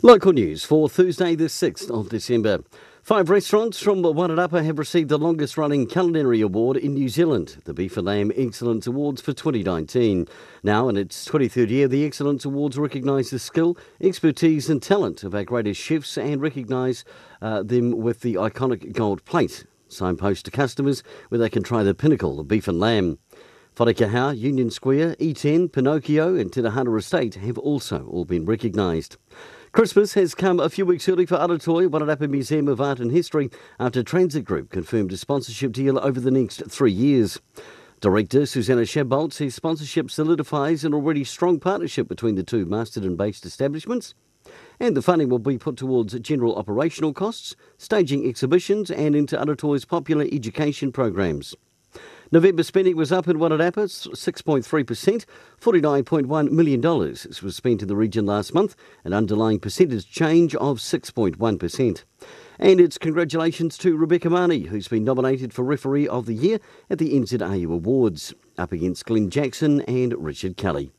Local news for Thursday the 6th of December. 5 restaurants from Wairarapa have received the longest running culinary award in New Zealand, the Beef and Lamb Excellence Awards for 2019. Now in its 23rd year, the Excellence Awards recognise the skill, expertise and talent of our greatest chefs and recognise them with the iconic gold plate, signpost to customers where they can try the pinnacle of beef and lamb. Wharekahau, Union Square, E10, Pinocchio and Te Rahana Estate have also all been recognised. Christmas has come a few weeks early for Aratoi, Wairarapa Museum of Art and History, after Transit Group confirmed a sponsorship deal over the next 3 years. Director Susanna Shabolt says sponsorship solidifies an already strong partnership between the two Masterton-based establishments, and the funding will be put towards general operational costs, staging exhibitions and into Aratoi's popular education programs. November spending was up in Wairarapa, 6.3%, $49.1 million was spent in the region last month, an underlying percentage change of 6.1%. And it's congratulations to Rebecca Marnie, who's been nominated for Referee of the Year at the NZAU Awards, up against Glenn Jackson and Richard Kelly.